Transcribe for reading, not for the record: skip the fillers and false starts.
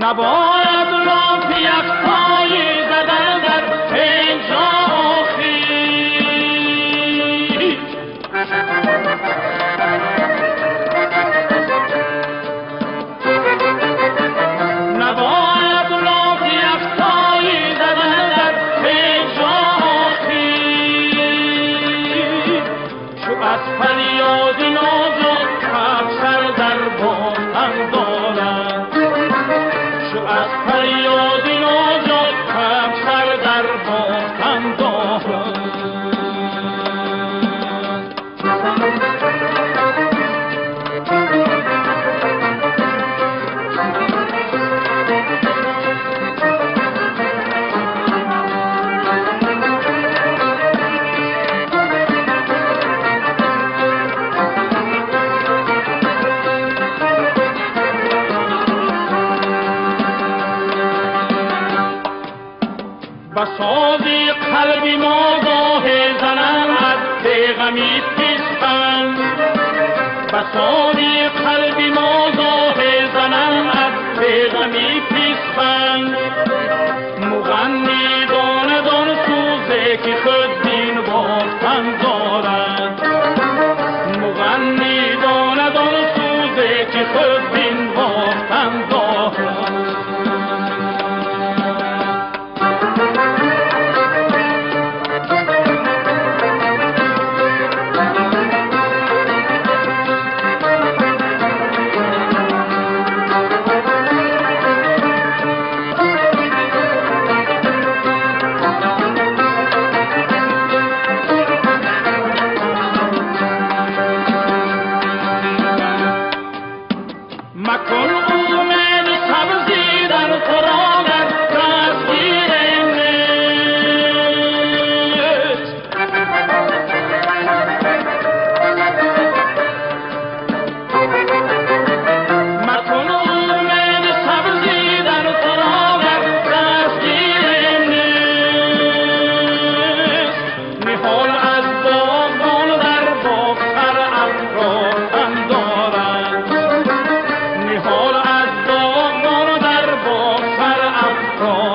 نباید لاف یکتایی زدن در اینجا خویش. نباید لاف یکتایی زدن در اینجا خویش. چو از فریاد نازک افسر در باطن دارد، چو از فریاد نازک افسر در باطن دارد. بسازی قلبی ما گاه زنم از پیغمی پیستن، بسازی قلبی ما گاه زنم از پیغمی پیستن. مغنی داندان سوزه که خود دین بافتن دارد، مغنی داندان سوزه که خود دین بافتن دارد. مکن امید سبزی در فراغت دستگیر نیست. مکن امید سبزی در فراغت دستگیر نیست. نهال از باغبان در باغ سر افراختن دارد، نهال از باغبان در باغ سر افراختن